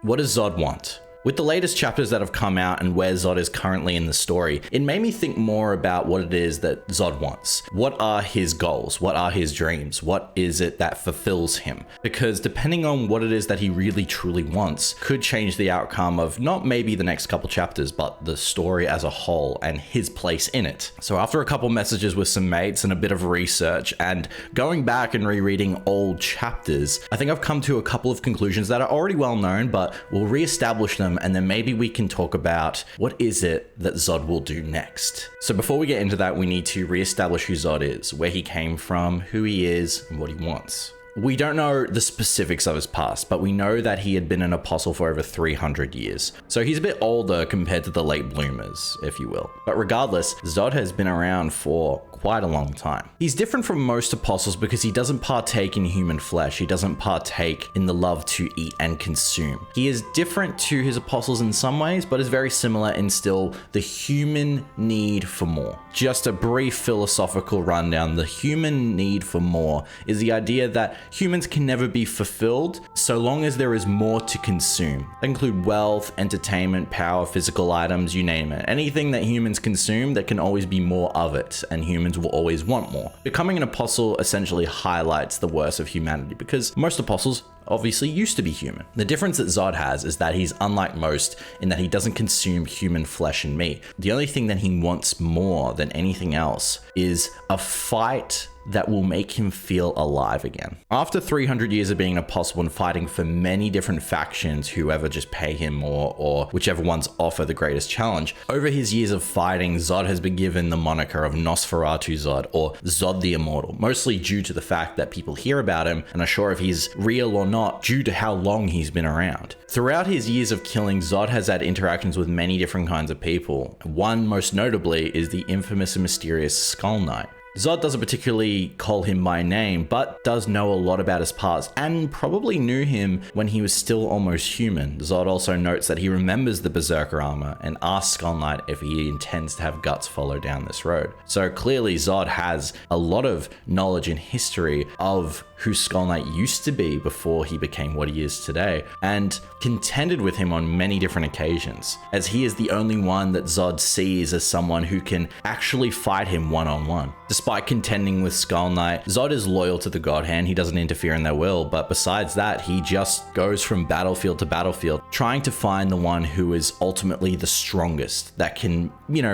What does Zodd want? With the latest chapters that have come out and where Zodd is currently in the story, it made me think more about what it is that Zodd wants. What are his goals? What are his dreams? What is it that fulfills him? Because depending on what it is that he really truly wants could change the outcome of not maybe the next couple chapters, but the story as a whole and his place in it. So after a couple messages with some mates and a bit of research and going back and rereading old chapters, I think I've come to a couple of conclusions that are already well known, but we'll reestablish them, and then maybe we can talk about what is it that Zodd will do next. So before we get into that, we need to reestablish who Zodd is, where he came from, who he is, and what he wants. We don't know the specifics of his past, but we know that he had been an apostle for over 300 years. So he's a bit older compared to the late bloomers, if you will. But regardless, Zodd has been around for quite a long time. He's different from most apostles because he doesn't partake in human flesh. He doesn't partake in the love to eat and consume. He is different to his apostles in some ways, but is very similar in still the human need for more. Just a brief philosophical rundown. The human need for more is the idea that humans can never be fulfilled so long as there is more to consume. That include wealth, entertainment, power, physical items, you name it. Anything that humans consume, there can always be more of it, and humans will always want more. Becoming an apostle essentially highlights the worst of humanity because most apostles obviously used to be human. The difference that Zodd has is that he's unlike most in that he doesn't consume human flesh and meat. The only thing that he wants more than anything else is a fight that will make him feel alive again. After 300 years of being an apostle and fighting for many different factions, whoever just pay him more or whichever ones offer the greatest challenge, over his years of fighting, Zodd has been given the moniker of Nosferatu Zodd or Zodd the Immortal, mostly due to the fact that people hear about him and are sure if he's real or not due to how long he's been around. Throughout his years of killing, Zodd has had interactions with many different kinds of people. One most notably is the infamous and mysterious Skull Knight. Zodd doesn't particularly call him by name, but does know a lot about his past and probably knew him when he was still almost human. Zodd also notes that he remembers the berserker armor and asks Skull Knight if he intends to have Guts follow down this road. So clearly Zodd has a lot of knowledge and history of who Skull Knight used to be before he became what he is today, and contended with him on many different occasions, as he is the only one that Zodd sees as someone who can actually fight him one-on-one. Despite contending with Skull Knight, Zodd is loyal to the God Hand. He doesn't interfere in their will, but besides that, he just goes from battlefield to battlefield, trying to find the one who is ultimately the strongest, that can,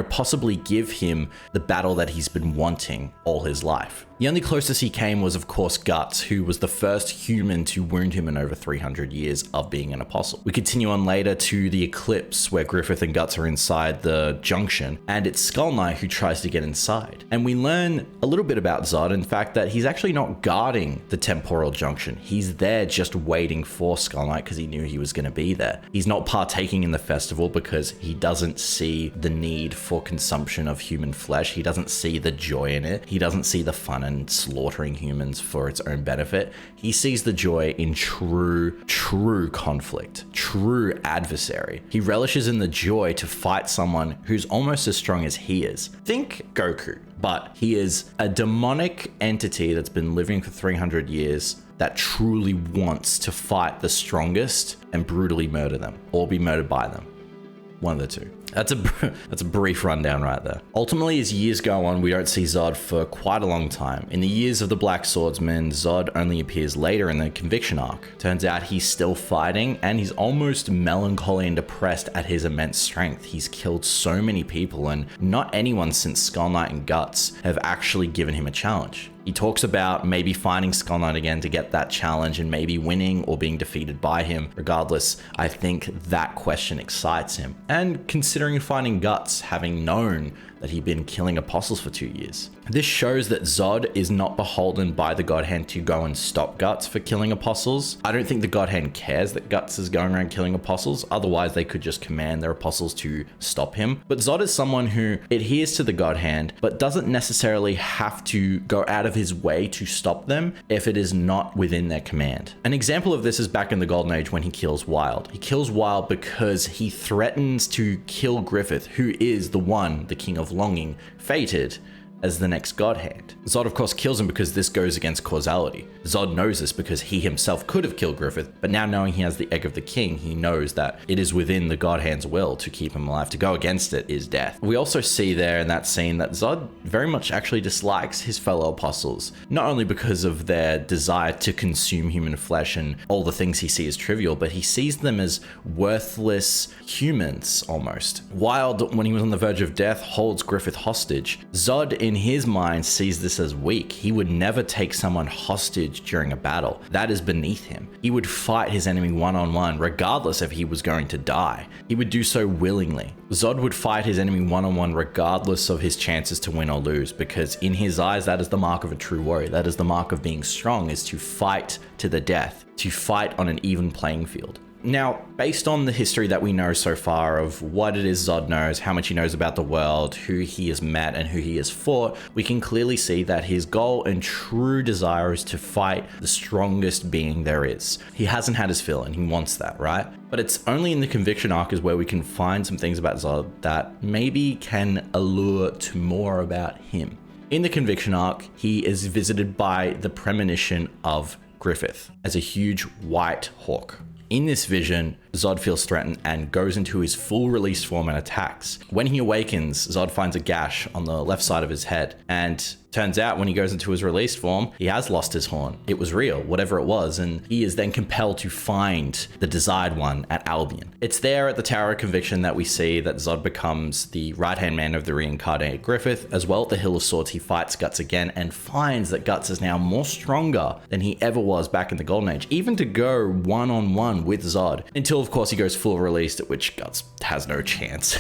possibly give him the battle that he's been wanting all his life. The only closest he came was, of course, Guts, who was the first human to wound him in over 300 years of being an apostle. We continue on later to the Eclipse, where Griffith and Guts are inside the junction, and it's Skull Knight who tries to get inside. And we learn a little bit about Zodd, in fact, that he's actually not guarding the temporal junction. He's there just waiting for Skull Knight because he knew he was going to be there. He's not partaking in the festival because he doesn't see the need for consumption of human flesh. He doesn't see the joy in it. He doesn't see the fun and slaughtering humans for its own benefit. He sees the joy in true conflict, true adversary. He relishes in the joy to fight someone who's almost as strong as he is. Think Goku, but he is a demonic entity that's been living for 300 years that truly wants to fight the strongest and brutally murder them or be murdered by them. One of the two. That's a brief rundown right there. Ultimately, as years go on, we don't see Zodd for quite a long time. In the years of the Black Swordsman, Zodd only appears later in the Conviction arc. Turns out he's still fighting, and he's almost melancholy and depressed at his immense strength. He's killed so many people, and not anyone since Skull Knight and Guts have actually given him a challenge. He talks about maybe finding Skull Knight again to get that challenge and maybe winning or being defeated by him. Regardless, I think that question excites him. And considering finding Guts, having known that he'd been killing apostles for 2 years. This shows that Zodd is not beholden by the God Hand to go and stop Guts for killing apostles. I don't think the God Hand cares that Guts is going around killing apostles, otherwise they could just command their apostles to stop him. But Zodd is someone who adheres to the God Hand, but doesn't necessarily have to go out of his way to stop them if it is not within their command. An example of this is back in the Golden Age when he kills Wild. He kills Wild because he threatens to kill Griffith, who is the one, the King of Longing, fated as the next God Hand. Zodd of course kills him because this goes against causality. Zodd knows this because he himself could have killed Griffith, but now knowing he has the Egg of the King, he knows that it is within the God Hand's will to keep him alive. To go against it is death. We also see there in that scene that Zodd very much actually dislikes his fellow apostles, not only because of their desire to consume human flesh and all the things he sees as trivial, but he sees them as worthless humans almost. Wild, when he was on the verge of death, holds Griffith hostage. Zodd in his mind sees this as weak. He would never take someone hostage during a battle. That is beneath him. He would fight his enemy one-on-one regardless if he was going to die. He would do so willingly. Zodd would fight his enemy one-on-one regardless of his chances to win or lose, because in his eyes that is the mark of a true warrior. That is the mark of being strong, is to fight to the death, to fight on an even playing field. Now, based on the history that we know so far of what it is Zodd knows, how much he knows about the world, who he has met and who he has fought, we can clearly see that his goal and true desire is to fight the strongest being there is. He hasn't had his fill and he wants that, right? But it's only in the conviction arc is where we can find some things about Zodd that maybe can allure to more about him. In the conviction arc, he is visited by the premonition of Griffith as a huge white hawk. In this vision, Zodd feels threatened and goes into his full release form and attacks. When he awakens, Zodd finds a gash on the left side of his head, and turns out when he goes into his released form, he has lost his horn. It was real, whatever it was, and he is then compelled to find the desired one at Albion. It's there at the Tower of Conviction that we see that Zodd becomes the right-hand man of the reincarnated Griffith. As well at the Hill of Swords, he fights Guts again and finds that Guts is now more stronger than he ever was back in the Golden Age, even to go one-on-one with Zodd, until of course he goes full released, at which Guts has no chance.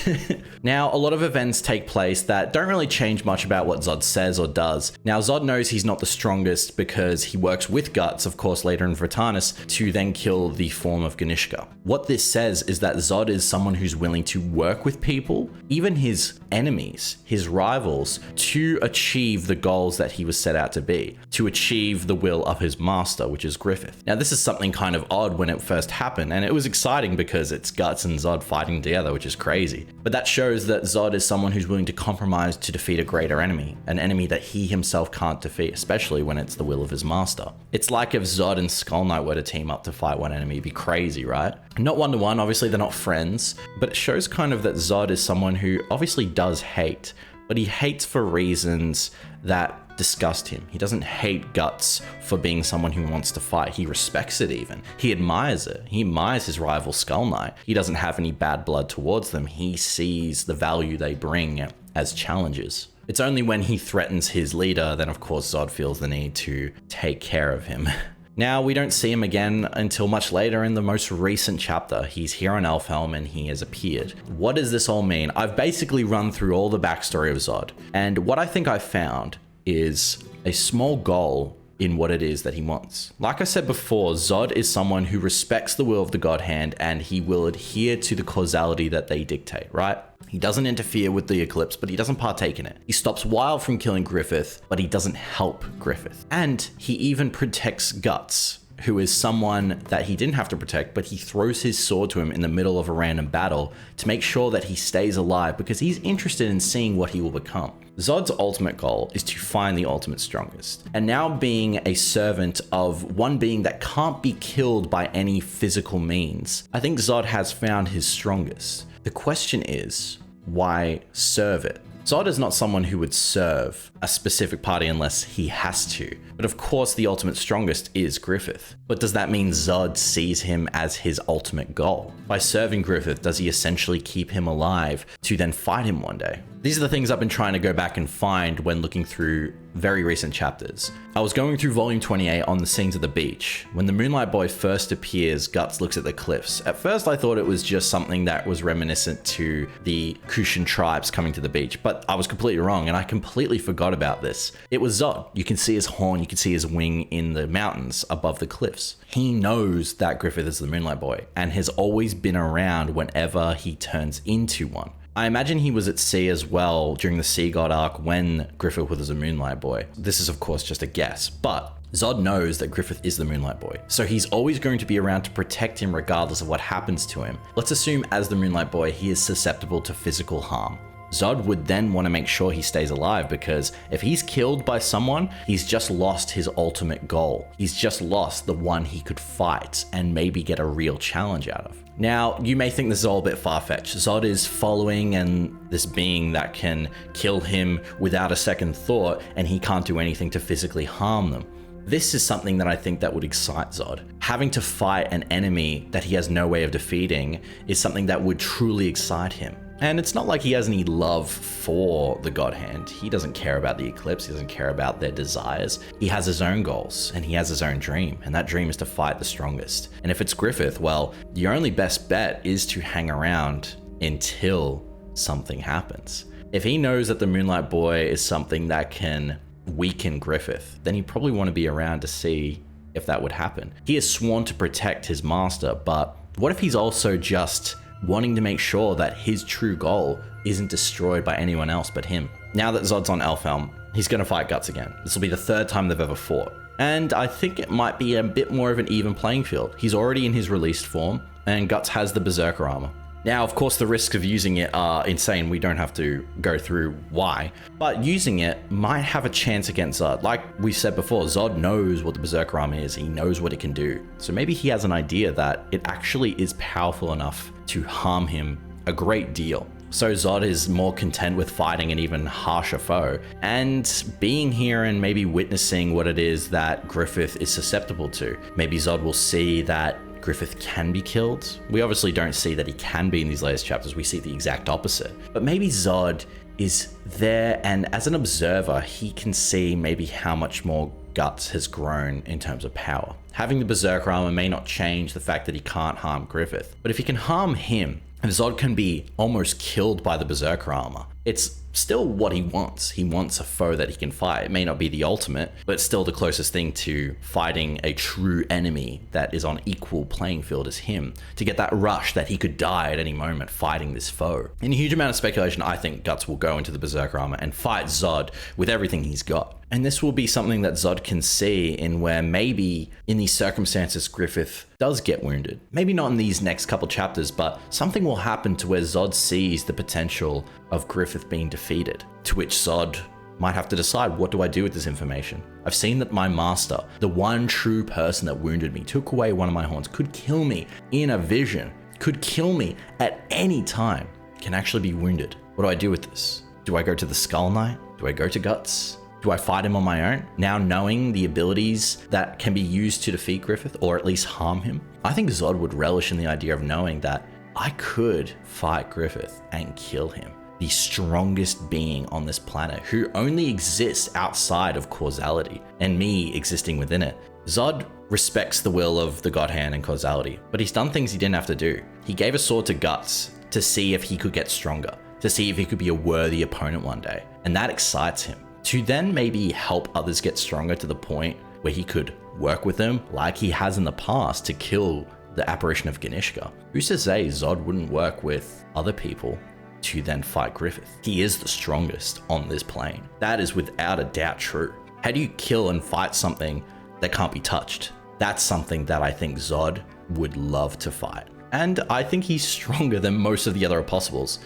Now, a lot of events take place that don't really change much about what Zodd says or does. Now, Zodd knows he's not the strongest because he works with Guts, of course, later in Vertanis, to then kill the form of Ganishka. What this says is that Zodd is someone who's willing to work with people, even his enemies, his rivals, to achieve the goals that he was set out to be, to achieve the will of his master, which is Griffith. Now, this is something kind of odd when it first happened, and it was exciting because it's Guts and Zodd fighting together, which is crazy. But that shows that Zodd is someone who's willing to compromise to defeat a greater enemy, an enemy that he himself can't defeat, especially when it's the will of his master. It's like if Zodd and Skull Knight were to team up to fight one enemy. It'd be crazy, right? Not one-to-one, obviously they're not friends, but it shows kind of that Zodd is someone who obviously does hate, but he hates for reasons that disgust him. He doesn't hate Guts for being someone who wants to fight. He respects it even. He admires it. He admires his rival Skull Knight. He doesn't have any bad blood towards them. He sees the value they bring as challenges. It's only when he threatens his leader, then of course Zodd feels the need to take care of him. Now, we don't see him again until much later in the most recent chapter. He's here on Elfhelm and he has appeared. What does this all mean? I've basically run through all the backstory of Zodd, and what I think I found is a small goal in what it is that he wants. Like I said before, Zodd is someone who respects the will of the God Hand and he will adhere to the causality that they dictate, right? He doesn't interfere with the eclipse, but he doesn't partake in it. He stops Wild from killing Griffith, but he doesn't help Griffith. And he even protects Guts, who is someone that he didn't have to protect, but he throws his sword to him in the middle of a random battle to make sure that he stays alive because he's interested in seeing what he will become. Zodd's ultimate goal is to find the ultimate strongest. And now being a servant of one being that can't be killed by any physical means, I think Zodd has found his strongest. The question is, why serve it? Zodd is not someone who would serve a specific party unless he has to. But of course, the ultimate strongest is Griffith. But does that mean Zodd sees him as his ultimate goal? By serving Griffith, does he essentially keep him alive to then fight him one day? These are the things I've been trying to go back and find when looking through very recent chapters. I was going through volume 28 on the scenes at the beach. When the Moonlight Boy first appears, Guts looks at the cliffs. At first I thought it was just something that was reminiscent to the Kushan tribes coming to the beach, but I was completely wrong and I completely forgot about this. It was Zodd. You can see his horn, you can see his wing in the mountains above the cliffs. He knows that Griffith is the Moonlight Boy and has always been around whenever he turns into one. I imagine he was at sea as well during the Sea God arc when Griffith was a Moonlight Boy. This is of course just a guess, but Zodd knows that Griffith is the Moonlight Boy, so he's always going to be around to protect him regardless of what happens to him. Let's assume as the Moonlight Boy, he is susceptible to physical harm. Zodd would then want to make sure he stays alive, because if he's killed by someone, he's just lost his ultimate goal. He's just lost the one he could fight and maybe get a real challenge out of. Now, you may think this is all a bit far-fetched. Zodd is following this being that can kill him without a second thought, and he can't do anything to physically harm them. This is something that I think that would excite Zodd. Having to fight an enemy that he has no way of defeating is something that would truly excite him. And it's not like he has any love for the God Hand. He doesn't care about the Eclipse, he doesn't care about their desires. He has his own goals, and he has his own dream, and that dream is to fight the strongest. And if it's Griffith, well, your only best bet is to hang around until something happens. If he knows that the Moonlight Boy is something that can weaken Griffith, then he'd probably want to be around to see if that would happen. He has sworn to protect his master, but what if he's also just wanting to make sure that his true goal isn't destroyed by anyone else but him? Now that Zodd's on Elfhelm, he's going to fight Guts again. This will be the third time they've ever fought. And I think it might be a bit more of an even playing field. He's already in his released form, and Guts has the berserker armor. Now, of course, the risks of using it are insane. We don't have to go through why, but using it might have a chance against Zodd. Like we said before, Zodd knows what the berserker armor is. He knows what it can do. So maybe he has an idea that it actually is powerful enough to harm him a great deal. So Zodd is more content with fighting an even harsher foe and being here and maybe witnessing what it is that Griffith is susceptible to. Maybe Zodd will see that Griffith can be killed. We obviously don't see that he can be in these latest chapters. We see the exact opposite. But maybe Zodd is there, and as an observer, he can see maybe how much more Guts has grown in terms of power. Having the berserker armor may not change the fact that he can't harm Griffith, but if he can harm him, if Zodd can be almost killed by the berserker armor, it's still what he wants. He wants a foe that he can fight. It may not be the ultimate, but still the closest thing to fighting a true enemy that is on equal playing field as him, to get that rush that he could die at any moment fighting this foe. In a huge amount of speculation, I think Guts will go into the berserker armor and fight Zodd with everything he's got. And this will be something that Zodd can see in where maybe in these circumstances Griffith does get wounded. Maybe not in these next couple chapters, but something will happen to where Zodd sees the potential of Griffith being defeated, to which Zodd might have to decide, what do I do with this information? I've seen that my master, the one true person that wounded me, took away one of my horns, could kill me in a vision, could kill me at any time, can actually be wounded. What do I do with this? Do I go to the Skull Knight? Do I go to Guts? Do I fight him on my own? Now knowing the abilities that can be used to defeat Griffith, or at least harm him, I think Zodd would relish in the idea of knowing that I could fight Griffith and kill him. The strongest being on this planet, who only exists outside of causality, and me existing within it. Zodd respects the will of the God Hand and causality, but he's done things he didn't have to do. He gave a sword to Guts to see if he could get stronger, to see if he could be a worthy opponent one day, and that excites him. To then maybe help others get stronger to the point where he could work with them like he has in the past to kill the apparition of Ganishka. Who's to say Zodd wouldn't work with other people to then fight Griffith? He is the strongest on this plane. That is without a doubt true. How do you kill and fight something that can't be touched? That's something that I think Zodd would love to fight. And I think he's stronger than most of the other apostles.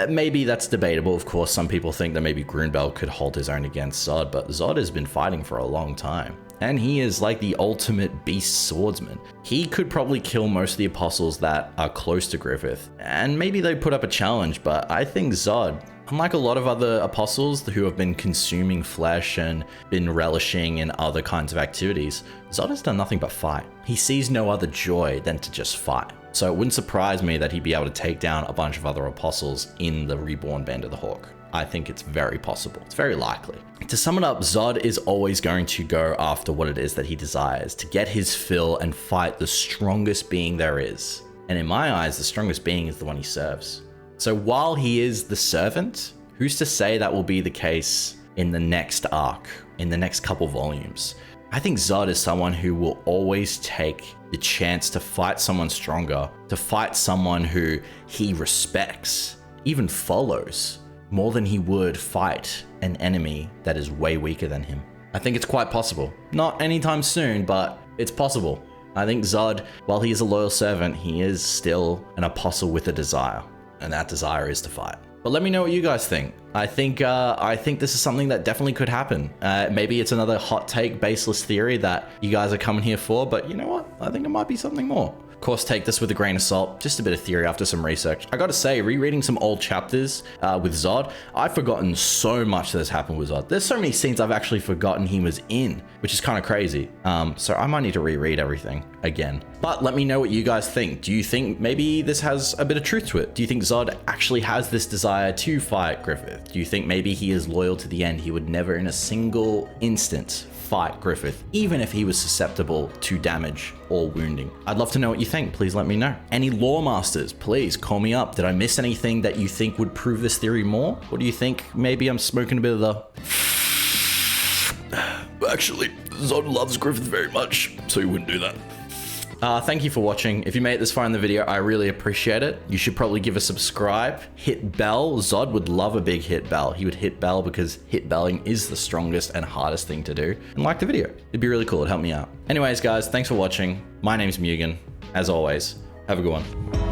Maybe that's debatable. Of course, some people think that maybe Grunbel could hold his own against Zodd, but Zodd has been fighting for a long time. And he is like the ultimate beast swordsman. He could probably kill most of the apostles that are close to Griffith, and maybe they put up a challenge, but I think Zodd, unlike a lot of other apostles who have been consuming flesh and been relishing in other kinds of activities, Zodd has done nothing but fight. He sees no other joy than to just fight. So it wouldn't surprise me that he'd be able to take down a bunch of other apostles in the reborn Band of the Hawk. I think it's very possible. It's very likely. To sum it up, Zodd is always going to go after what it is that he desires, to get his fill and fight the strongest being there is. And in my eyes, the strongest being is the one he serves. So while he is the servant, who's to say that will be the case in the next arc, in the next couple volumes? I think Zodd is someone who will always take the chance to fight someone stronger, to fight someone who he respects, even follows, more than he would fight an enemy that is way weaker than him. I think it's quite possible. Not anytime soon, but it's possible. I think Zodd, while he is a loyal servant, he is still an apostle with a desire, and that desire is to fight. But let me know what you guys think. I think this is something that definitely could happen. Maybe it's another hot take, baseless theory that you guys are coming here for, but you know what? I think it might be something more. Of course, take this with a grain of salt, just a bit of theory after some research. I gotta say, rereading some old chapters with Zodd, I've forgotten so much that has happened with Zodd. There's so many scenes I've actually forgotten he was in, which is kind of crazy. So I might need to reread everything again. But let me know what you guys think. Do you think maybe this has a bit of truth to it? Do you think Zodd actually has this desire to fight Griffith? Do you think maybe he is loyal to the end? He would never in a single instance fight Griffith, even if he was susceptible to damage or wounding. I'd love to know what you think. Please let me know. Any lore masters, please call me up. Did I miss anything that you think would prove this theory more? Or do you think maybe I'm smoking a bit of the... Actually, Zodd loves Griffith very much, so he wouldn't do that. Thank you for watching. If you made it this far in the video, I really appreciate it. You should probably give a subscribe, hit bell. Zodd would love a big hit bell. He would hit bell because hit belling is the strongest and hardest thing to do. And like the video. It'd be really cool. It'd help me out. Anyways, guys, thanks for watching. My name's Mugen. As always, have a good one.